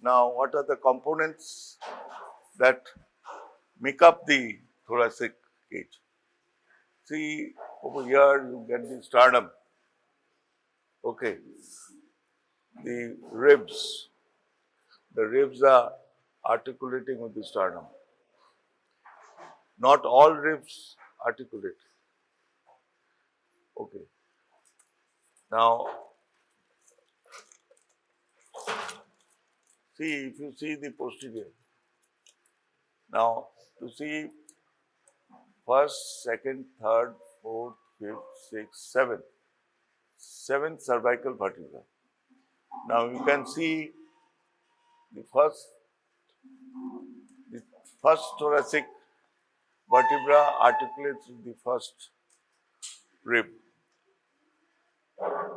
Now, what are the components that make up the thoracic cage? See, over here you get the sternum. Okay. The ribs. The ribs are articulating with the sternum. Not all ribs articulate. Okay. Now, see, if you see the posterior. Now, to see first, second, third, fourth, fifth, sixth, seventh. Seventh cervical vertebra. Now, you can see the first thoracic vertebra articulates with the first rib.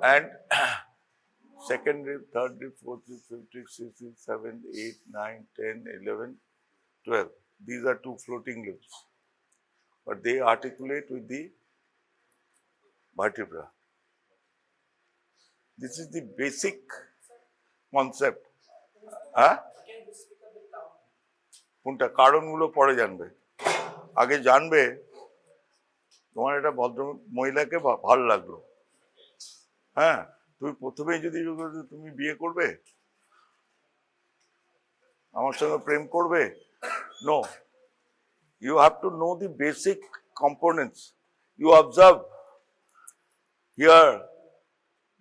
And second rib, third rib, fourth rib, fifth rib, sixth rib, seventh, eighth, ninth, 10, 11, 12. These are two floating ribs. But they articulate with the vertebra. This is the basic concept. হ্যাঁ কোনটা কারণগুলো পরে জানবে আগে জানবে তোমার এটা ভদ্র মহিলাকে ভালো লাগলো হ্যাঁ তুমি প্রথমেই যদি তুমি বিয়ে করবে আমার সঙ্গে প্রেম করবে no you have to know the basic components you observe here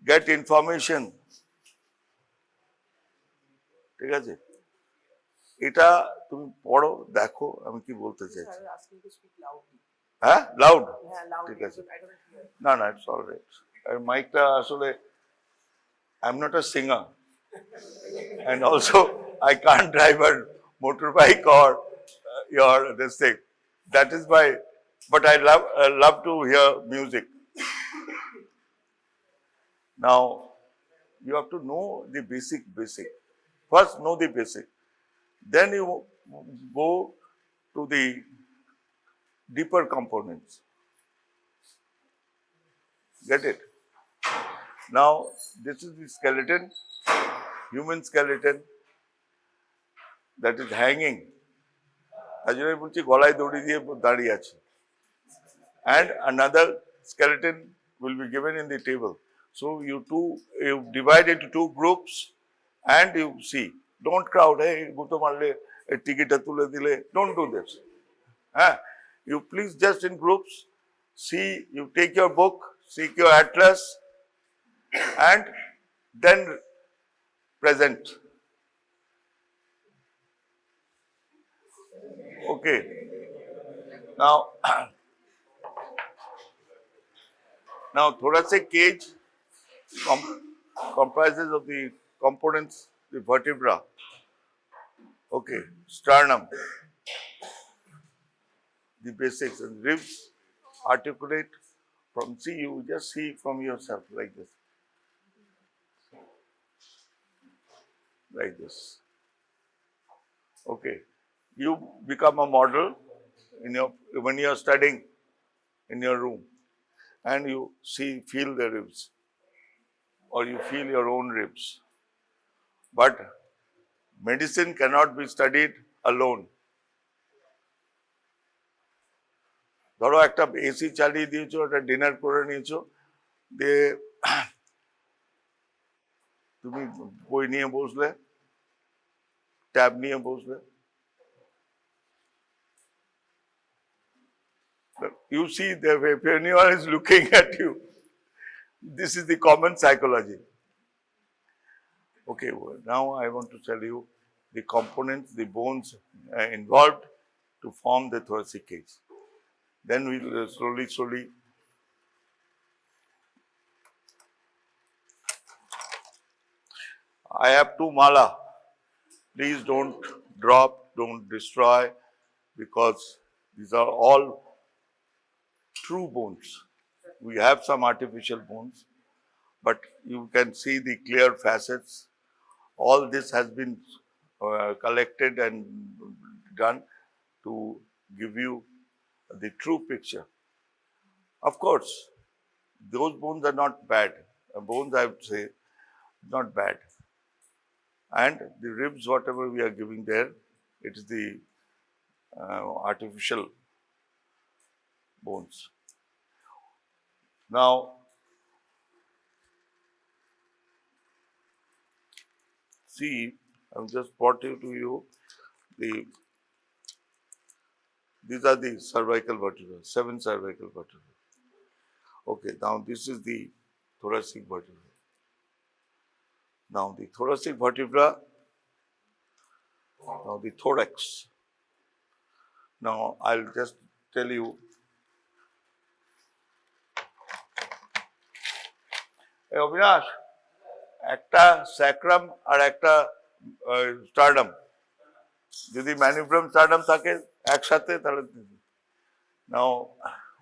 get information ঠিক আছে এটা তুমি পড়ো দেখো আমি কি বলতে চাইছি হ্যাঁ লাউড ঠিক আছে না না ইটস অলরাইট আর মাইকটা আসলে I am not a singer and also I can't drive a motorbike or your this thing that is why but I love to hear music. Now you have to know the basic first know the basic then you go to the deeper components. Get it? Now this is the skeleton, human skeleton that is hanging. As you know, golai dori diye dadiye ache. And another skeleton will be given in the table. So you divide it into two groups and you see. Don't crowd. Hey, guto marle ticket tule dile. Don't do this. You please just in groups. See, you take your book, seek your atlas, and then present. Okay. Now thoracic cage comprises of the components, the vertebra. Okay, sternum, the basics, and ribs articulate from. See, you just see from yourself like this, like this. Okay, you become a model when you are studying in your room, and you feel the ribs, or you feel your own ribs. But medicine cannot be studied alone. ধরো একটা AC চালিয়ে দিয়েছো একটা dinner করে নিয়েছো দিয়ে তুমি বই নিয়ে বসলে ট্যাব নিয়ে বসলে you see that if anyone is looking at you this is the common psychology. Okay, well, now I want to tell you the components, the bones involved to form the thoracic cage. Then we'll slowly I have two mala. Please don't drop, don't destroy, because these are all true bones. We have some artificial bones, but you can see the clear facets. All this has been collected and done to give you the true picture. Of course, those bones are not bad. Bones, I would say, not bad. And the ribs, whatever we are giving there, it is the artificial bones. Now, see, I'm just pointing to you these are the cervical vertebrae, 7 cervical vertebrae. Okay, now this is the thoracic vertebra. Now the thoracic vertebra, now the thorax. Now I'll just tell you. Hey, Avinash, একটা sacrum আর একটা sternum. যদি Manubrium sternum থাকে একসাথে তাহলে now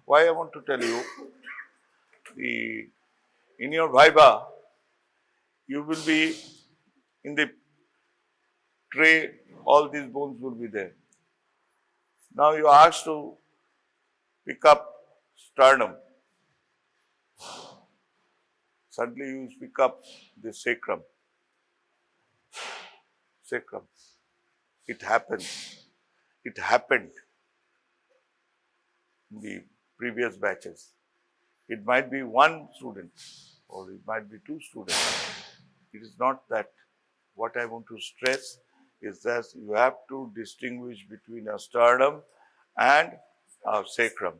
why I want to tell you in your viva you will be in the tray, all these bones will be there. Now you are asked to pick up sternum. Suddenly you pick up the sacrum. Sacrum. It happens. It happened in the previous batches. It might be one student or it might be 2 students. It is not that. What I want to stress is that you have to distinguish between a sternum and a sacrum.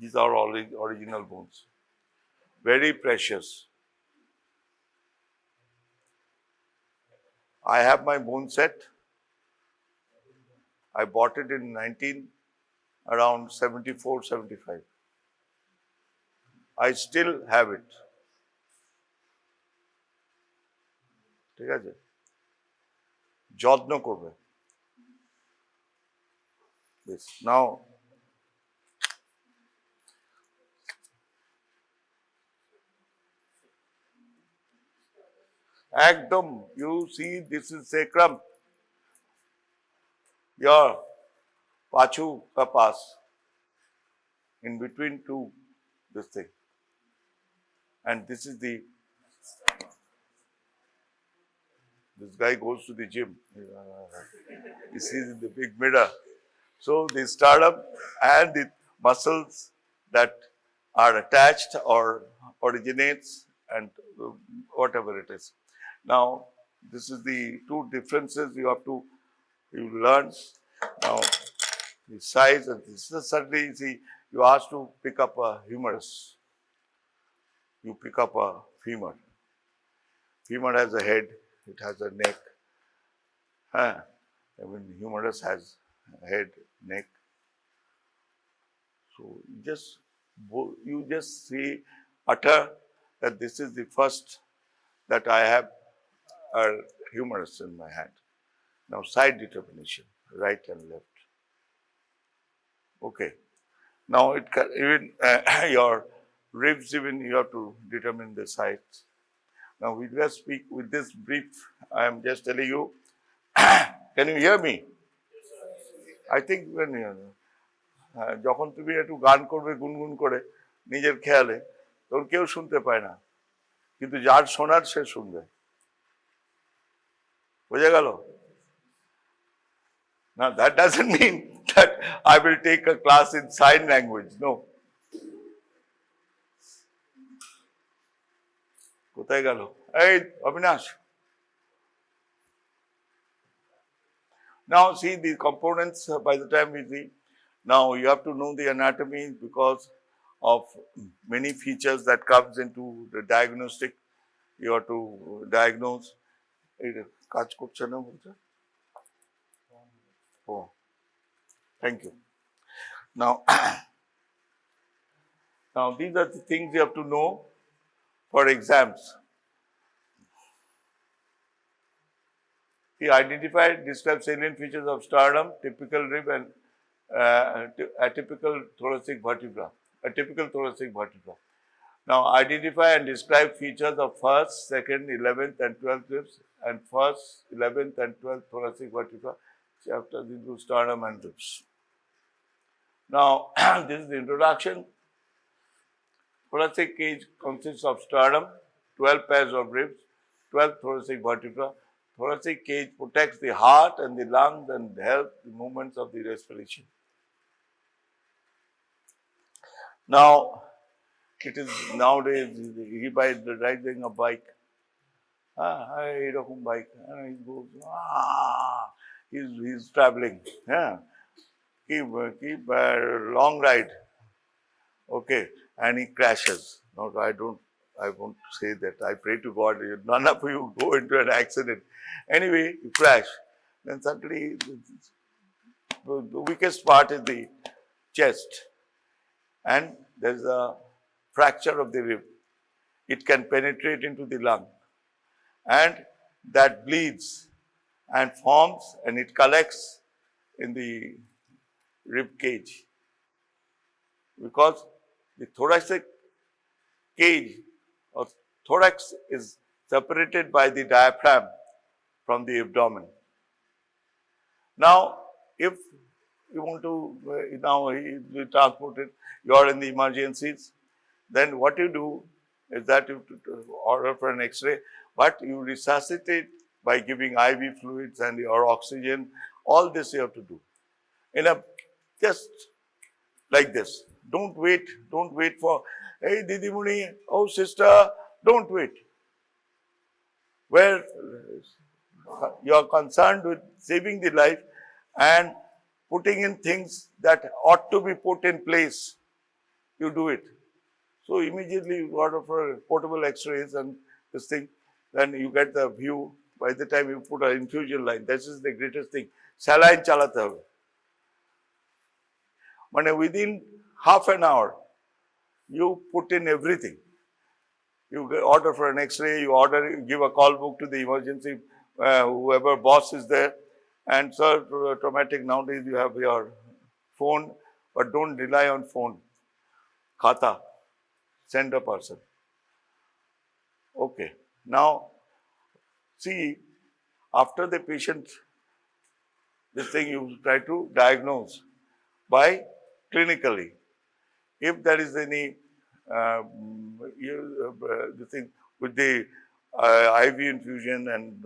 These are all original bones. Very precious. I have my bone set. I bought it in around 74, 75. I still have it. ঠিক আছে? যত্ন করবে। Yes. Now, একদম, you see this is sacrum. Your pachu ka pass. In between two, this thing. And this is this guy goes to the gym. He sees in the big mirror. So the sternum and the muscles that are attached or originates and whatever it is. Now, this is the 2 differences you learn. Now, the size and this is suddenly see you asked to pick up a humerus. You pick up a femur. Femur has a head, it has a neck. Even humerus has a head, neck. So you just utter that this is the first that I have a humerus in my hand. Now side determination, right and left. Okay. Now it can even your ribs even you have to determine the sides. Now we just speak with this brief. I am just telling you. Can you hear me? I think when যখন তুমি একটু গান করবে গুনগুন করে নিজের খেয়ালে তোর কেউ শুনতে পায় না কিন্তু যার শোনার সে শুনবে বোঝা গেল Now that doesn't mean that I will take a class in sign language. No. কোথায় গেল এই Abinash Now see the components by the time we see. Now you have to know the anatomy because of many features that comes into the diagnostic. You have to diagnose. কাজ করছে না বলছে Oh, thank you. Now these are the things you have to know for exams. He identified, described salient features of sternum, typical rib, and atypical thoracic vertebra. Atypical thoracic vertebra. Now identify and describe features of first, second, 11th, and 12th ribs, and first, 11th, and 12th thoracic vertebra. Chapter into sternum and ribs. Now this is the introduction. thoracic cage consists of sternum, 12 pairs of ribs, 12 thoracic vertebrae. Thoracic cage protects the heart and the lungs and helps the movements of the respiration. Now, it is nowadays, he buys the riding a bike. Erokom bike. And he goes, he's traveling. Yeah. Keep long ride. Okay. And he crashes. No, I won't say that. I pray to God, none of you go into an accident. Anyway, you crash. Then suddenly, the weakest part is the chest. And there's a fracture of the rib. It can penetrate into the lung. And that bleeds and forms and it collects in the rib cage. Because the thoracic cage or thorax is separated by the diaphragm from the abdomen. Now, if you want to, now you transport it, you are in the emergencies, then what you do is that you order for an X-ray, but you resuscitate by giving IV fluids and your oxygen. All this you have to do. Just like this. Don't wait for, hey Didi Muni, oh sister, don't wait. Where you are concerned with saving the life and putting in things that ought to be put in place, you do it. So immediately you order for portable X-rays and this thing, then you get the view. By the time you put an infusion line, this is the greatest thing. Saline chalate hobe. Mane within half an hour, you put in everything. You order for an X-ray, you give a call book to the emergency, whoever boss is there. And so traumatic, nowadays you have your phone, but don't rely on phone. Khata, send a person. Okay. Now, see, after the patient, this thing you try to diagnose by clinically. If there is any the thing with the IV infusion and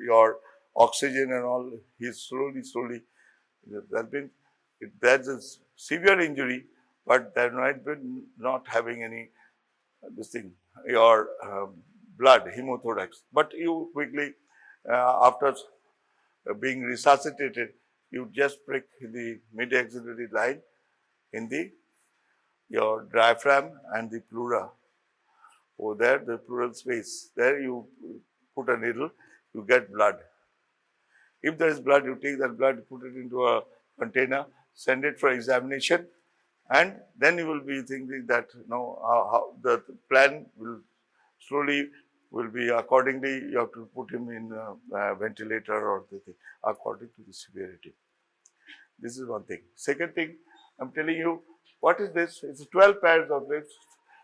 your oxygen and all, he's slowly, there's a severe injury, but there might be not having any, this thing, your blood, hemothorax. But you quickly, after being resuscitated, you just prick the mid-axillary line in your diaphragm and the pleura. Over there, the pleural space. There you put a needle, you get blood. If there is blood, you take that blood, put it into a container, send it for examination, and then you will be thinking that how the plan will slowly be accordingly. You have to put him in a ventilator or the thing according to the severity. This is one thing. Second thing, I'm telling you, what is this? It's 12 pairs of ribs,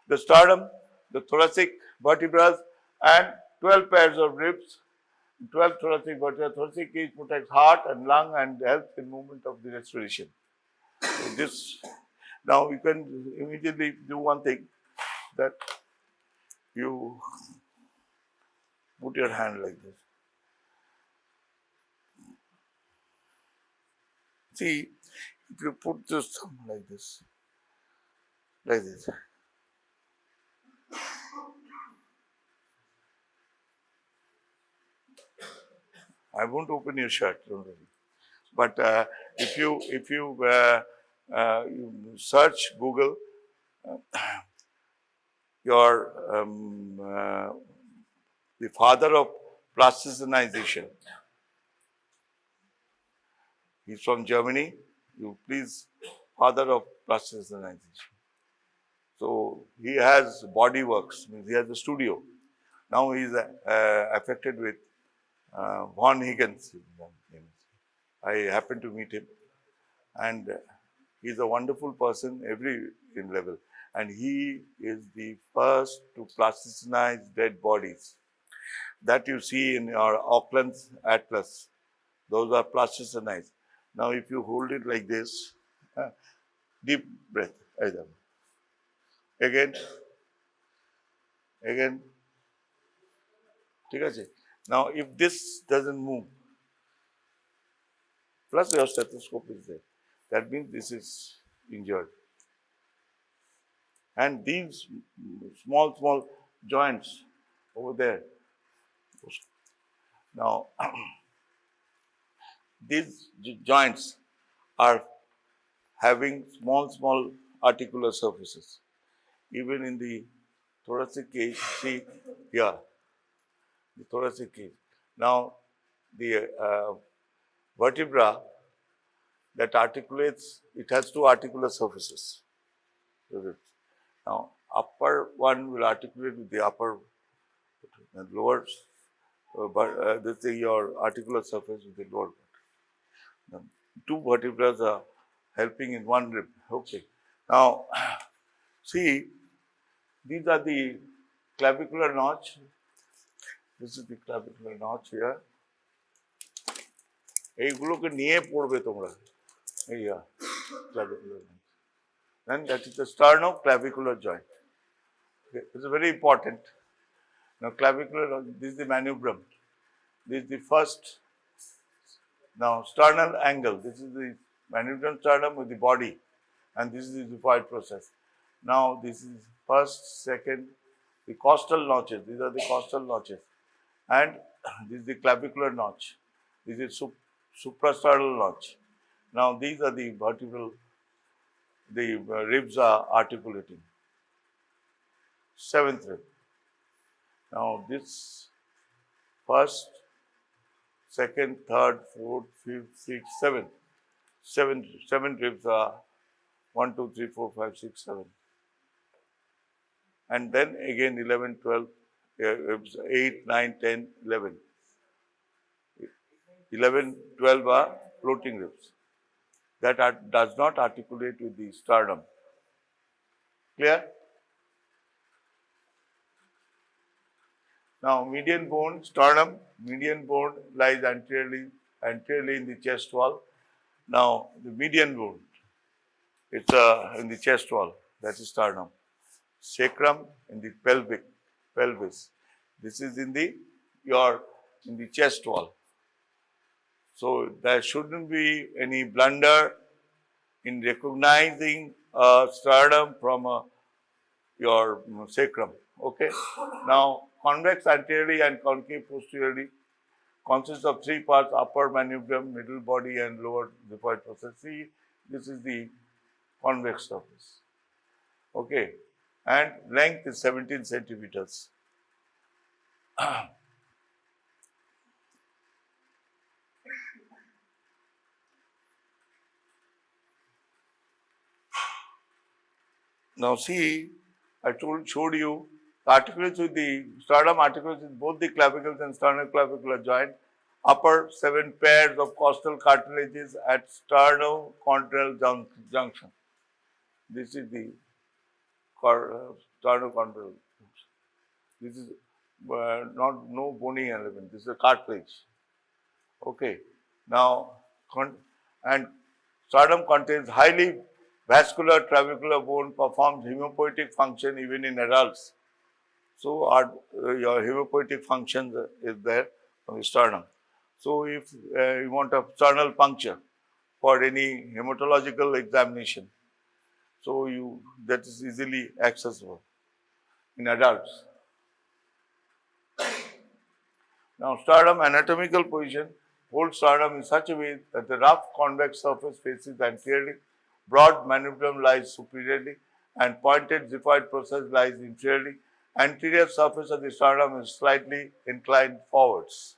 the sternum, the thoracic vertebrae, and 12 pairs of ribs, 12 thoracic vertebrae. Thoracic cage protects heart and lung and helps in movement of the respiration. So this, now you can immediately do one thing, that you put your hand like this. See, if you put this thumb like this, I won't open your shirt, don't worry. But if you search Google, the father of plasticization. He's from Germany. You please, father of plasticization. So he has body works, means he has a studio. Now he is affected with Von Higgins. I happened to meet him, and he's a wonderful person every level. And he is the first to plasticize dead bodies that you see in your Auckland's Atlas. Those are plasticized. Now, if you hold it like this, deep breath, again, again. Now, if this doesn't move, plus your stethoscope is there, that means this is injured. And these small joints over there. Now, these joints are having small articular surfaces. Even in the thoracic cage, see here, the thoracic cage. Now, the vertebra that articulates, it has two articular surfaces. Now, upper one will articulate with the upper and lower, but this is your articular surface with the lower part. Now, two vertebrae are helping in one rib. Okay. Now, see, these are the clavicular notch. This is the clavicular notch here. এইগুলোকে নিয়ে পড়বে তোমরা clavicular notch. Then that is the sternoclavicular joint. Okay. It's very important. Now clavicular, this is the manubrium. This is the first. Now sternal angle. This is the manubrium sternum with the body, and this is the Xiphoid process. Now this is first, second, the costal notches. These are the costal notches, and this is the clavicular notch. This is suprasternal notch. Now these are the vertebral. The ribs are articulating. Seventh rib. Now this first, second, third, fourth, fifth, sixth, seventh. Seven ribs are 1, 2, 3, 4, 5, 6, 7. And then again 11, 12, ribs 8, 9, 10, 11. 11, 12 are floating ribs. That does not articulate with the sternum. Clear? Now, median bone, sternum, median bone lies anteriorly in the chest wall. Now, the median bone, it's in the chest wall, that is sternum. Sacrum in the pelvis. This is in the chest wall. So there shouldn't be any blunder in recognizing a sternum from your sacrum. Okay. Now, convex anteriorly and concave posteriorly consists of three parts: upper manubrium, middle body, and lower Xiphoid process. See, this is the convex surface. Okay, and length is 17 centimeters. Now see, I showed you articulates with the sternum, articulates with both the clavicles and sternoclavicular joint. Upper 7 pairs of costal cartilages at sternochondral junction. This is the sternochondral. This is no bony element. This is a cartilage. Okay. Now, and sternum contains highly vascular trabecular bone, performs hemopoietic function even in adults. So, your hemopoietic function is there on the sternum. So, if you want a sternal puncture for any hematological examination, so that is easily accessible in adults. Now, sternum anatomical position holds sternum in such a way that the rough convex surface faces anteriorly, broad manubrium lies superiorly, and pointed Xiphoid process lies inferiorly. Anterior surface of the sternum is slightly inclined forwards.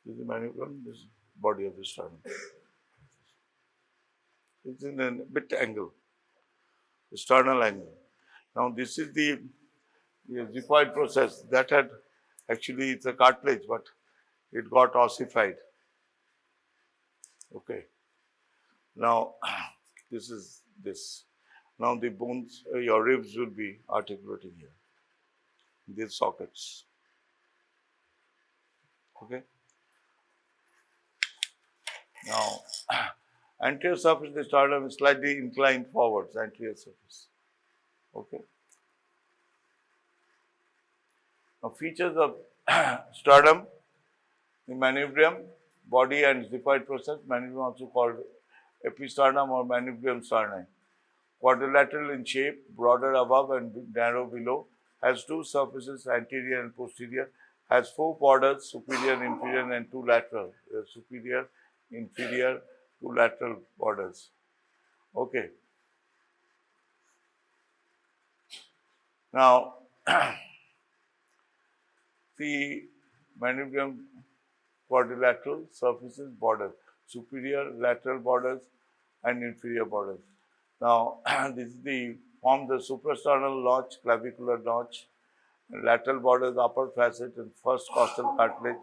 This is the manubrium, this is body of the sternum. It's in a bit angle, the sternal angle. Now, this is the Xiphoid process that had actually, it's a cartilage, but it got ossified. Okay. Now, this is this. Now, the bones, your ribs will be articulating here, these sockets. Okay. Now, anterior surface of the sternum is slightly inclined forwards, anterior surface. Okay. Now, features of sternum, the manubrium, body and Xiphoid process, manubrium also called episternum or manubrium sterni. Quadrilateral in shape, broader above and narrow below, has two surfaces, anterior and posterior, has four borders, superior, inferior and two lateral, superior, inferior, two lateral borders. Okay. Now, the manubrium quadrilateral surfaces borders, superior, lateral borders and inferior borders. Now, this is the form the suprasternal notch, clavicular notch, lateral borders, upper facet and first costal cartilage,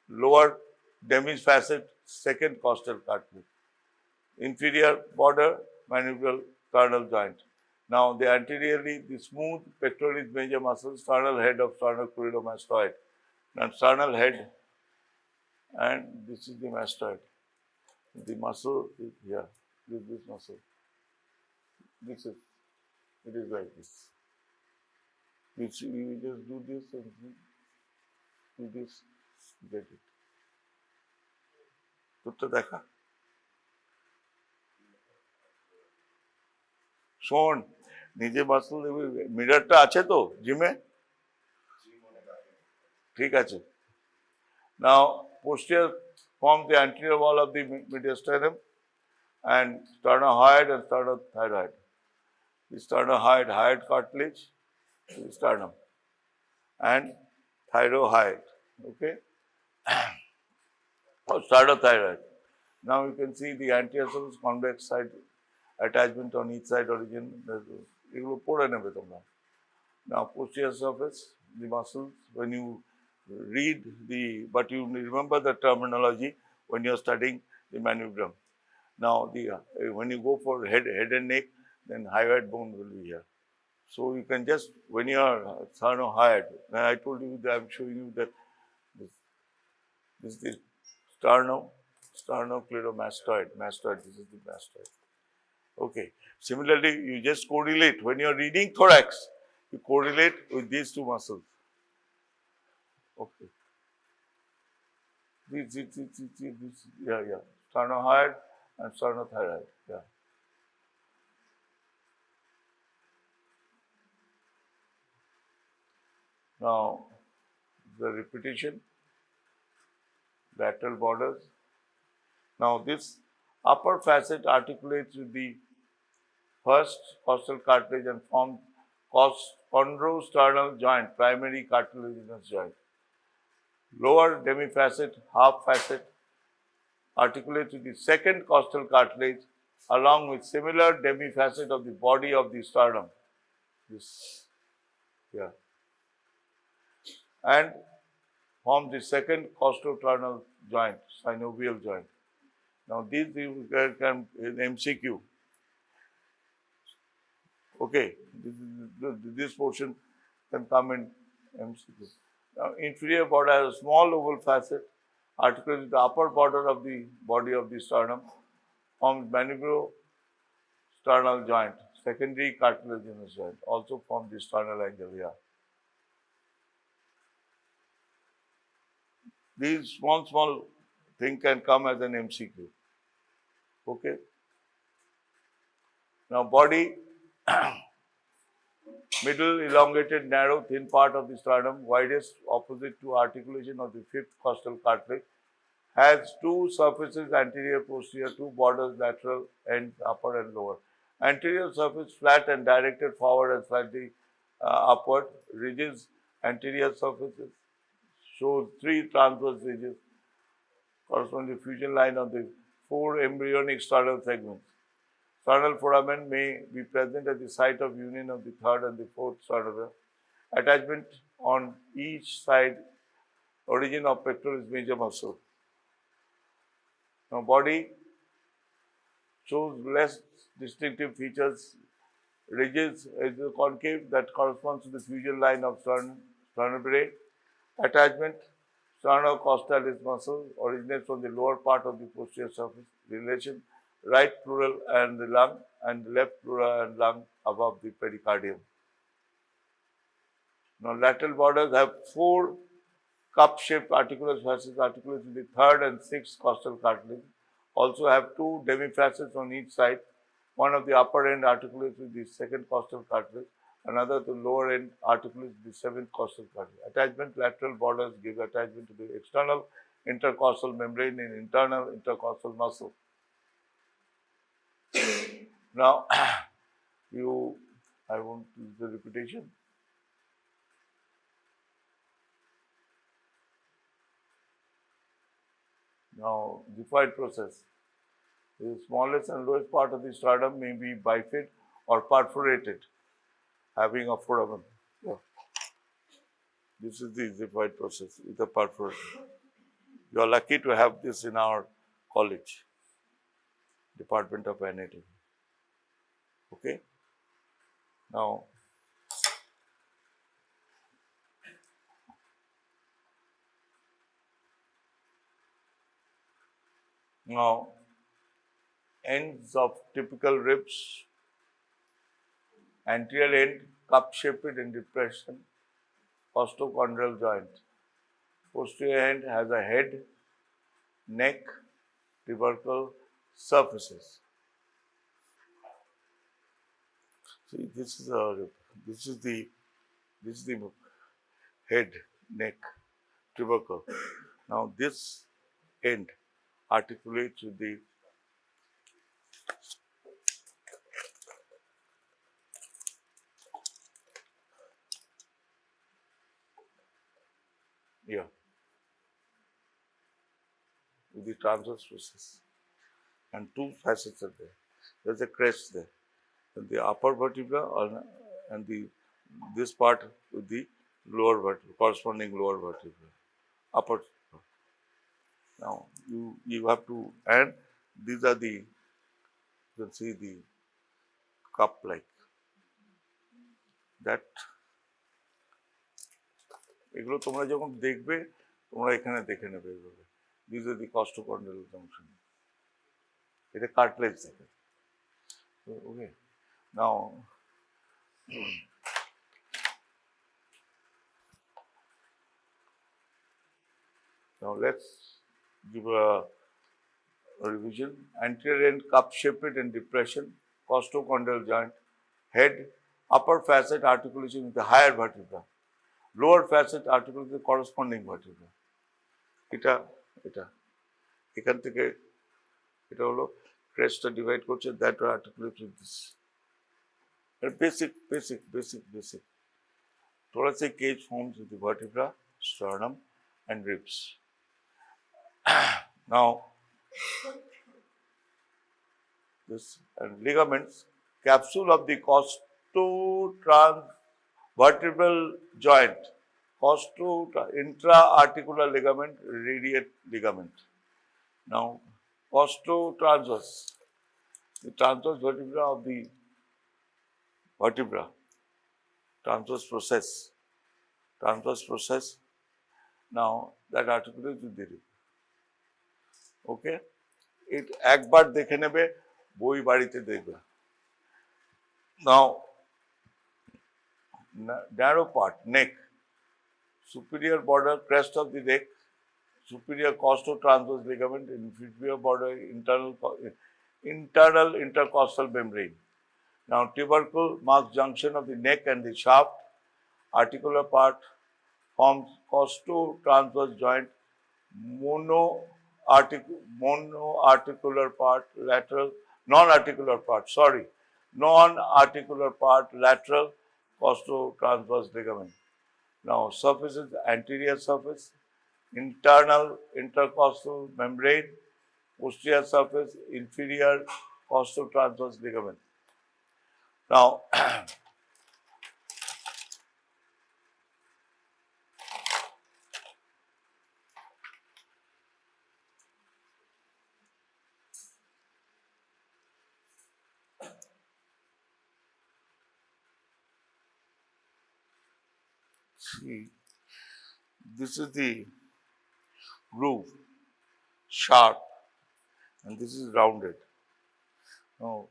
lower demifacet, second costal cartilage, inferior border, manubrial sternal joint. Now, the anteriorly, the smooth pectoralis major muscle, sternal head of sternocleidomastoid. Now, sternal head, and this is the mastoid. The muscle is here, this muscle. This is, it is like this. You just do this and do this, get it. Tutto dekha? শোন নিজে muscle মিররটা আছে তো জিমে ঠিক আছে now posterior form the anterior wall of the mediastinum and sternohyoid and sternothyroid. The sternohyoid, hyoid cartilage, the sternum and thyrohyoid, okay, or sternothyroid. Now you can see the anterior surface, convex side attachment on each side origin. Now posterior surface, the muscles, when you read the, but you remember the terminology when you are studying the manubrium. Now when you go for head and neck, then hyoid bone will be here. So you can just, when you are sternohyoid, I told you that I am showing you that this is the sternocleidomastoid, mastoid, this is the mastoid. Okay. Similarly, you just correlate. When you are reading thorax, you correlate with these two muscles. Okay. This, yeah. Sternohyoid and sternothyroid, yeah. Now, the repetition, lateral borders. Now, this upper facet articulates with the first costal cartilage and forms chondrosternal joint, primary cartilaginous joint. Lower demifacet, half facet, articulates with the second costal cartilage along with similar demifacet of the body of the sternum. This, yeah. And forms the second costosternal joint, synovial joint. Now, these can in MCQ. Okay, this portion can come in MCQ. Now, inferior border has a small oval facet, articulates with the upper border of the body of the sternum, forms manubriosternal joint, secondary cartilaginous joint, also forms the sternal angle here. These small thing can come as an MCQ. Okay. Now, body, middle, elongated, narrow, thin part of the sternum, widest opposite to articulation of the fifth costal cartilage, has two surfaces, anterior, posterior, two borders, lateral, ends, upper and lower. Anterior surface flat and directed forward and slightly upward. Ridges, anterior surfaces shows three transverse ridges corresponding to the fusion line of the four embryonic sternal segments. Sternal foramen may be present at the site of union of the third and the fourth sternal. Attachment on each side, origin of pectoralis major muscle. Now, body shows less distinctive features. Ridges is the concave that corresponds to the fusion line of vertebrae. Attachment, Sternocostalis muscle originates from the lower part of the posterior surface. Relation right pleural and the lung and left pleural and lung above the pericardium. Now lateral borders have 4 cup-shaped articulous facets articulated in the 3rd and 6th costal cartilage. Also have 2 demifacets on each side. One of the upper end articulates with the 2nd costal cartilage, another the lower end articulates with the 7th costal cartilage. Attachment lateral borders give attachment to the external intercostal membrane and internal intercostal muscle. Now, I won't use the repetition. Now, Xiphoid process. The smallest and lowest part of the sternum may be bifid or perforated, having a foramen. Yeah. This is the Xiphoid process with a perforation. You are lucky to have this in our college, Department of Anatomy. Okay? Now, ends of typical ribs, anterior end cup-shaped in depression, costochondral joint. Posterior end has a head, neck, tubercle surfaces. See, this is the head, neck, tubercle. Now this end articulates with the with the transverse process, and 2 facets are there. There's a crest there, and the upper vertebra and this part with the lower vertebra, corresponding lower vertebra, upper. Now you have to, and these are you can see the cup like that. এগুলো তোমরা যখন দেখবে তোমরা এখানে দেখে নেবে এগুলো। These are the costochondral junction. এটা cartilage দেখে। Okay. Now let's give a revision. Anterior end cup-shaped in depression, costochondral joint, head, upper facet articulation with the higher vertebra, lower facet articulation with the corresponding vertebra. এটা এখান থেকে এটা হলো crest divide করছে, that articulates with this. Basic. Thoracic cage forms with the vertebra, sternum, and ribs. Now, this and ligaments, capsule of the costotransvertebral joint, intra-articular ligament, radiate ligament. Now, costotransverse, the transverse vertebra of the vertebra, transverse process. Now, that articulates with the rib. Okay? It একবার দেখে নেবে, বই বাড়িতে দেখবে। Now, narrow part, neck, superior border, crest of the neck, superior costotransverse ligament, inferior border, internal intercostal membrane. Now, tubercle marks junction of the neck and the shaft. Articular part forms costotransverse joint. Non-articular part, lateral costotransverse ligament. Now, surfaces, anterior surface, internal intercostal membrane, posterior surface, inferior costotransverse ligament. Now, see, this is the groove, sharp, and this is rounded. Now,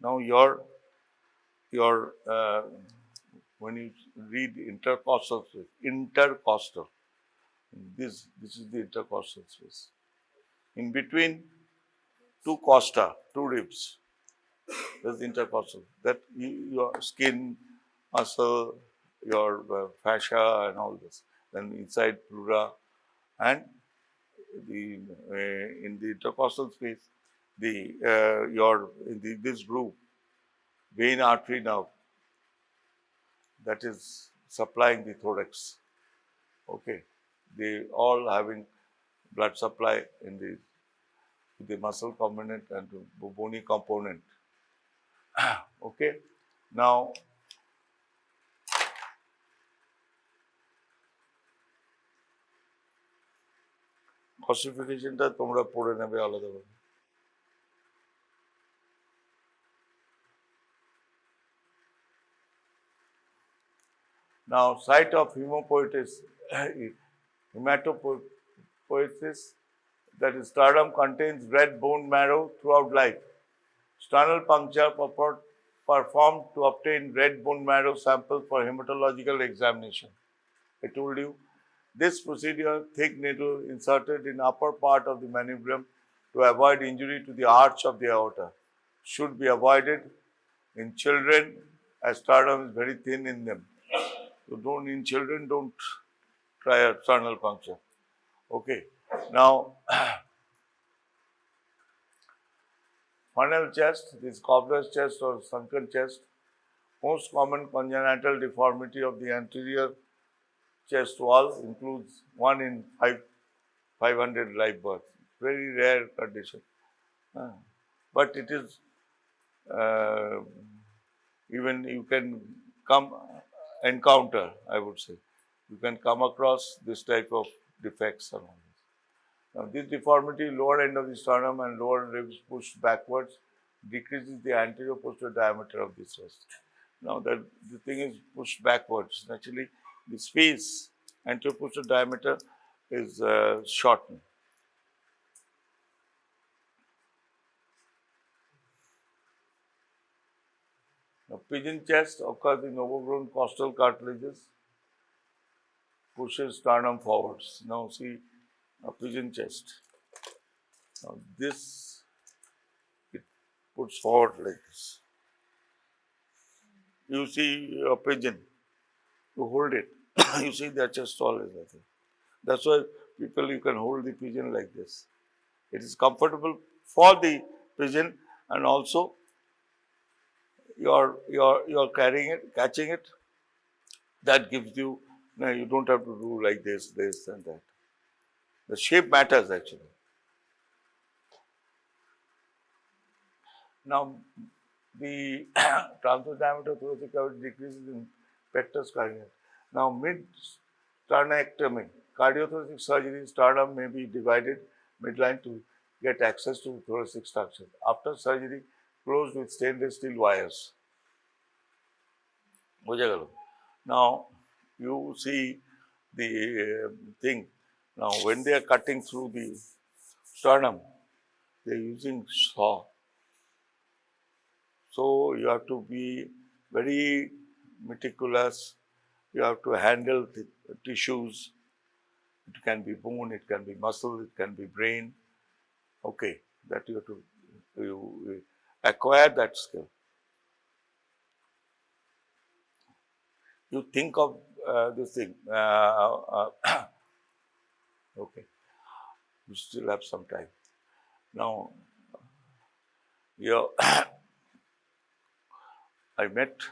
now when you read intercostal space, intercostal, this is the intercostal space. In between two costa, two ribs, there's intercostal. That your skin, muscle, your fascia, and all this. Then inside pleura, and the in the intercostal space, this groove, vein, artery, nerve, that is supplying the thorax. Okay, they all having blood supply in the muscle component and the bony component. Okay, now ossificationটা তোমরা পড়ে নেবে আলাদাভাবে। Now, site of hematopoiesis, that is sternum, contains red bone marrow throughout life. Sternal puncture performed to obtain red bone marrow sample for hematological examination. I told you, this procedure, thick needle inserted in upper part of the manubrium to avoid injury to the arch of the aorta, should be avoided in children as sternum is very thin in them. So in children, don't try a sternal puncture. Okay. Now, funnel chest, this cobbler's chest or sunken chest, most common congenital deformity of the anterior chest wall, includes 1 in 500 live births. Very rare condition. But it is, even you can encounter, I would say. You can come across this type of defects and all this. Now, this deformity, lower end of the sternum and lower ribs pushed backwards, decreases the anterior posterior diameter of this chest. Now, that the thing is pushed backwards. Actually, the space, anterior posterior diameter, is shortened. Now, pigeon chest occurs in overgrown costal cartilages, pushes sternum forwards. Now, see a pigeon chest. Now, this, it puts forward like this. You see a pigeon, you hold it. You see their chest all is like that. That's why people, you can hold the pigeon like this. It is comfortable for the pigeon, and also you're carrying it, catching it. That gives you, you don't have to do like this and that. The shape matters actually. Now, the transverse diameter of thoracic cavity decreases in pectus cardiac. Now, mid-sternectomy, cardiothoracic surgery, sternum may be divided midline to get access to thoracic structure. After surgery, closed with stainless steel wires. Now, you see the thing. Now, when they are cutting through the sternum, they are using saw. So, you have to be very meticulous. You have to handle the tissues. It can be bone, it can be muscle, it can be brain. Okay, that you have to acquire that skill. You think of this thing. Okay, we still have some time. Now, I met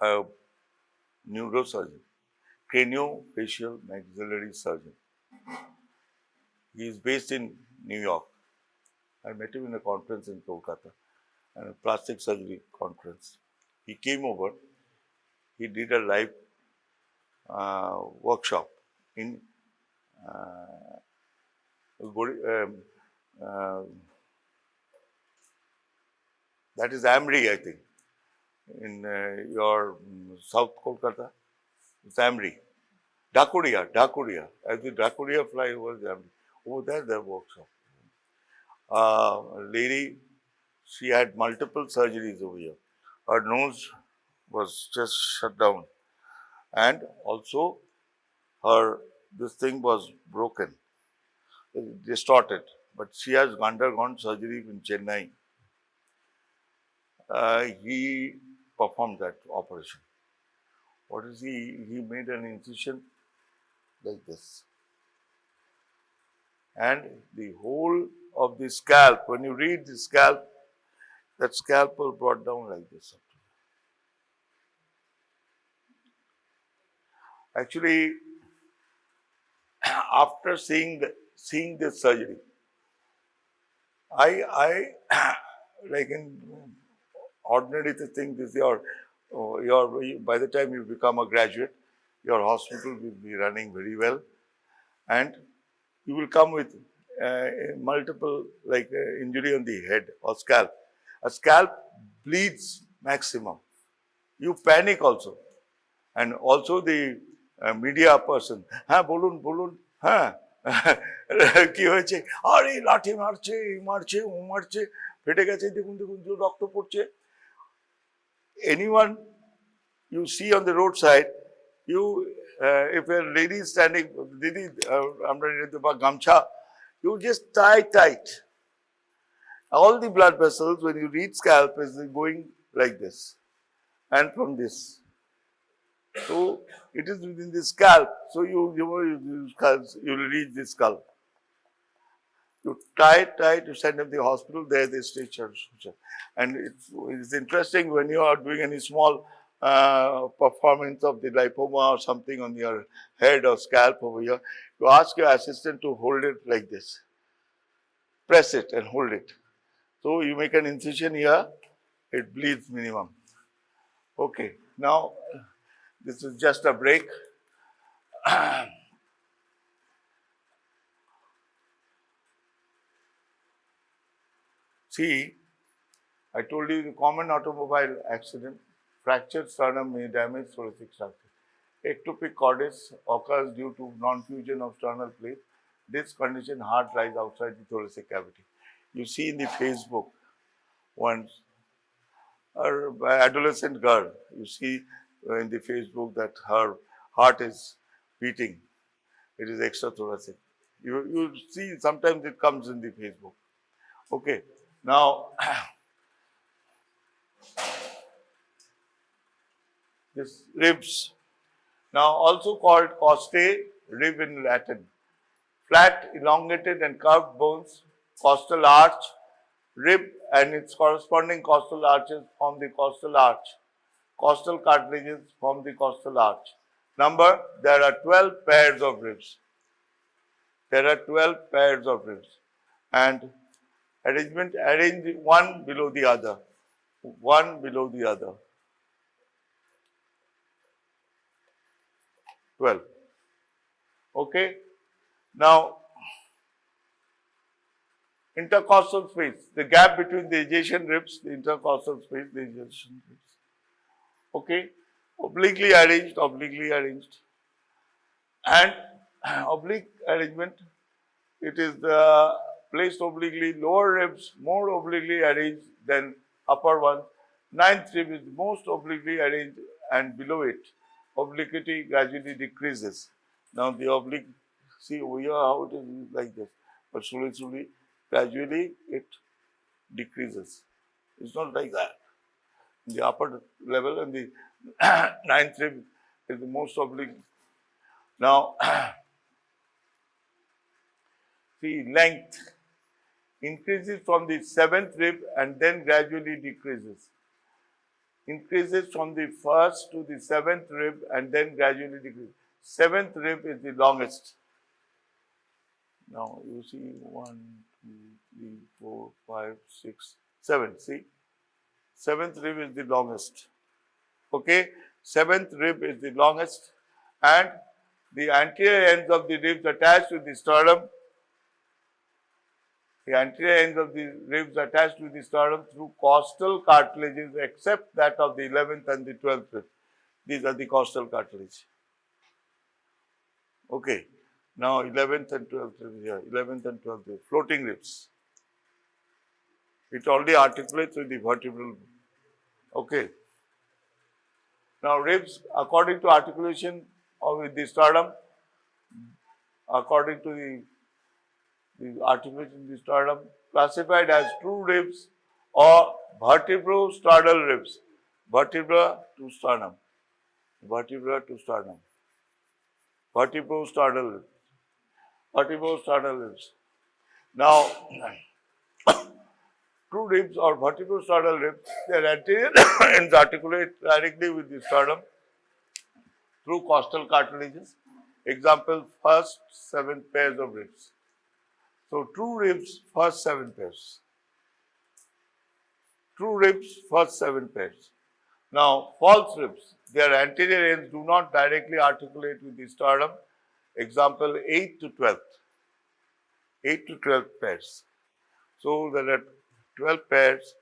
a neurosurgeon, craniofacial maxillary surgeon. He is based in New York. I met him in a conference in Kolkata, and a plastic surgery conference. He came over. He did a live workshop in that is Amri, I think, in your South Kolkata. Zamri. Dakuria. As the Dakuria fly over Zamri. Over there, there workshop. Lady, she had multiple surgeries over here. Her nose was just shut down. And also, this thing was broken, distorted. But she has undergone surgery in Chennai. He performed that operation. What is he? He made an incision like this. And the whole of the scalp, when you read the scalp, that scalp was brought down like this. Actually, after seeing this surgery, I like in ordinary thing, this your by the time you become a graduate, your hospital will be running very well, and you will come with multiple injury on the head or scalp. A scalp bleeds maximum. You panic also, and also the media person. Ha, bolun. Ha. কি হয়েছে আরে লাঠি মারছে ফেটে গেছে দেখুন রক্ত পড়ছে anyone you see on the roadside you if a lady is standing didi amra ba gamcha you just tie tight all the blood vessels when you read scalp is going like this and from this. So it is within the scalp. So you will reach the skull. You tie it, you send them to the hospital, there they stitch. And it's interesting when you are doing any small performance of the lipoma or something on your head or scalp over here, you ask your assistant to hold it like this. Press it and hold it. So you make an incision here, it bleeds minimum. Okay, now this is just a break. See, I told you the common automobile accident, fractured sternum may damage thoracic structure. Ectopic cordis occurs due to non-fusion of sternal plate. This condition, heart lies outside the thoracic cavity. You see in the Facebook, once an adolescent girl, you see in the Facebook that her heart is beating. It is extrathoracic. You see, sometimes it comes in the Facebook. Okay, now this ribs, now also called costae, rib in Latin. Flat, elongated and curved bones, costal arch, rib and its corresponding costal arches form the costal arch. Costal cartilages form the costal arch. Number, there are 12 pairs of ribs. There are 12 pairs of ribs. And arrangement, arrange one below the other. One below the other. 12. Okay. Now, intercostal space, the gap between the adjacent ribs, the intercostal space, the adjacent ribs. Okay, obliquely arranged. And oblique arrangement, it is placed obliquely, lower ribs more obliquely arranged than upper one. Ninth rib is most obliquely arranged and below it, obliquity gradually decreases. Now the oblique, see over here how it is like this, but slowly, gradually it decreases. It's not like that. The upper level and the ninth rib is the most oblique. Now, see, length increases from the seventh rib and then gradually decreases. Increases from the first to the seventh rib and then gradually decreases. Seventh rib is the longest. Now, you see 1, 2, 3, 4, 5, 6, 7. See? Seventh rib is the longest. Okay? Seventh rib is the longest, and the anterior ends of the ribs attached to the sternum. The anterior ends of the ribs attached to the sternum through costal cartilages, except that of the 11th and the 12th rib. These are the costal cartilage. Okay. Now 11th and 12th ribs here. 11th and 12th ribs. Floating ribs. It only articulates with the vertebral. Okay. Now ribs, according to articulation with the sternum, according to the articulation of the sternum, classified as true ribs or vertebro-sternal ribs. Vertebra to sternum. Vertebra to sternum. Vertebro-sternal ribs. Vertebro-sternal ribs. Now, true ribs or vertebro-sternal ribs, their anterior ends articulate directly with the sternum through costal cartilages. Example, first 7 pairs of ribs. So, true ribs, first 7 pairs. True ribs, first 7 pairs. Now, false ribs, their anterior ends do not directly articulate with the sternum. Example, 8 to 12th. 8 to 12 pairs. So, there are 12 pairs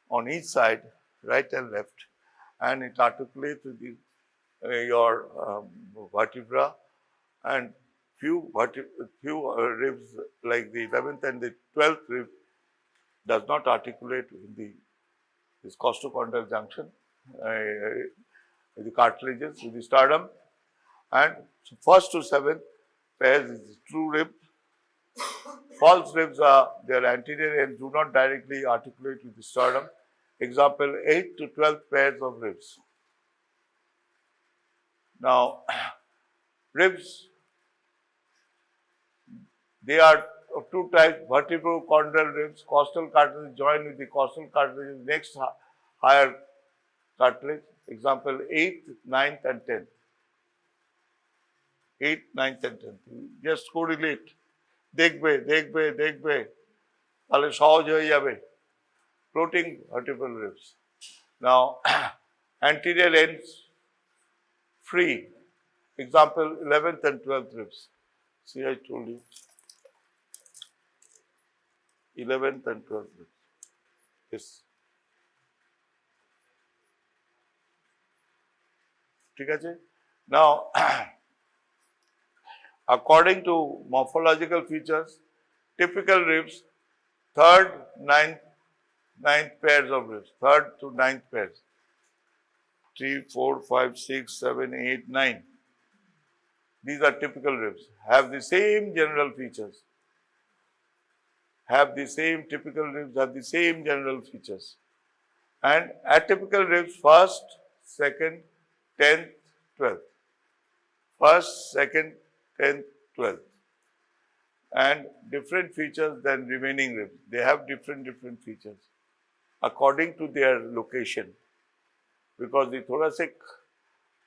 on each side, right and left, and it articulates with the, your vertebra, and few ribs like the 11th and the 12th rib does not articulate in this costochondral junction, with the cartilages, with the sternum, and so first to 7th pairs is the true rib. False ribs are their anterior ends do not directly articulate with the sternum. Example, 8 to 12 pairs of ribs. Now, ribs, they are of two types, vertebrochondral ribs, costal cartilage joined with the costal cartilage next higher cartilage. Example, 8th, 9th and 10th. 8th, 9th and 10th. Just correlate. দেখবে তাহলে সহজ হয়ে যাবে. Floating vertebral ribs. Now, anterior ends free. Example, 11th and 12th ribs. See, I told you. 11th and 12th ribs. Yes. ঠিক আছে? Now, according to morphological features, typical ribs, 3rd, 9th pairs of ribs, 3rd to 9th pairs, 3, 4, 5, 6, 7, 8, 9. These are typical ribs, have the same general features, typical ribs have the same general features. And atypical ribs, 1st, 2nd, 10th, 12th. 1st, 2nd, 10th, 12th. And different features than remaining ribs. They have different features according to their location. Because the thoracic,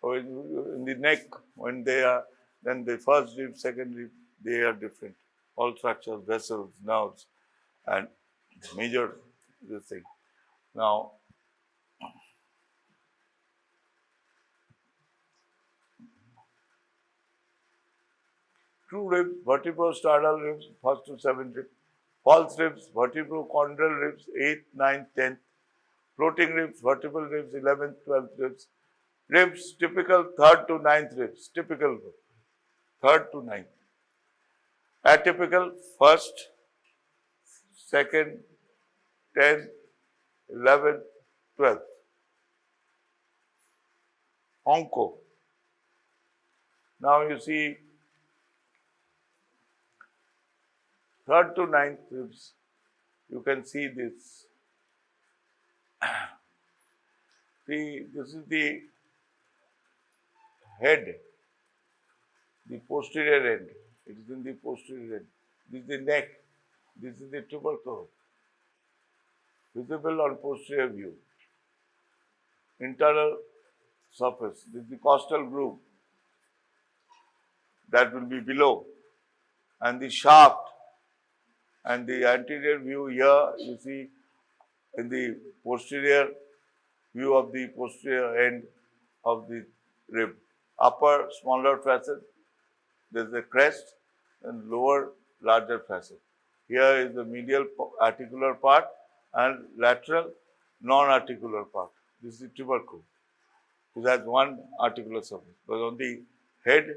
in the neck, when they are, then the first rib, second rib, they are different. All structures, vessels, nerves, and major this thing. Now, true ribs, vertebro-sternal ribs, 1st to 7th rib. False ribs, vertebrochondral ribs, 8th, 9th, 10th. Floating ribs, vertebral ribs, 11th, 12th ribs. Ribs, typical 3rd to 9th ribs, typical 3rd to 9th. Atypical, 1st, 2nd, 10th, 11th, 12th. Onco. Now you see, 3rd to 9th ribs, you can see this. See, this is the head, the posterior end. It is in the posterior end. This is the neck. This is the tubercle. Visible on posterior view. Internal surface. This is the costal groove. That will be below. And the shaft. And the anterior view here, you see in the posterior view of the posterior end of the rib. Upper, smaller facet, there is a crest, and lower, larger facet. Here is the medial articular part and lateral, non-articular part. This is the tubercle. It has one articular surface. But on the head,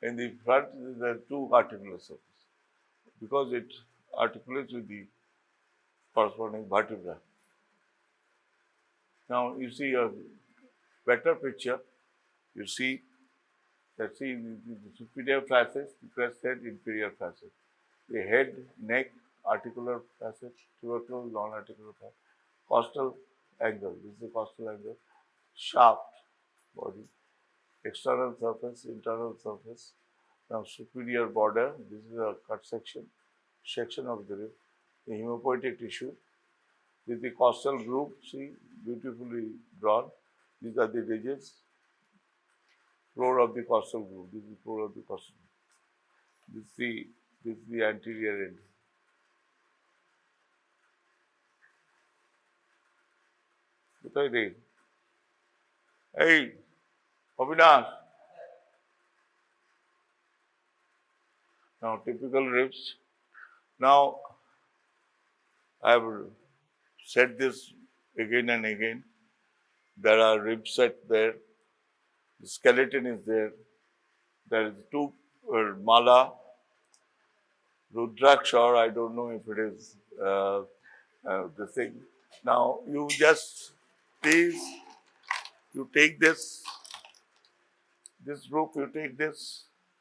In the front, there are two articular surfaces because it articulates with the corresponding vertebra. Now you see a better picture. You see that the superior facet, the crest head, inferior facet, the head, neck, articular facet, tubercle, non-articular facet, costal angle. This is the costal angle. Shaft, body, external surface, internal surface. Now superior border. This is a cut section of the rib. The hemopoietic tissue. This is the costal groove. See, beautifully drawn. These are the ridges. Floor of the costal groove. This is the floor of the costal groove. This is the anterior end. Hey, Avinash. Now, typical ribs. Now, I have said this again and again. There are rib sets there. The skeleton is there. There is two mala, Rudraksha, or I don't know if it is the thing. Now, you just please, you take this group, you take this,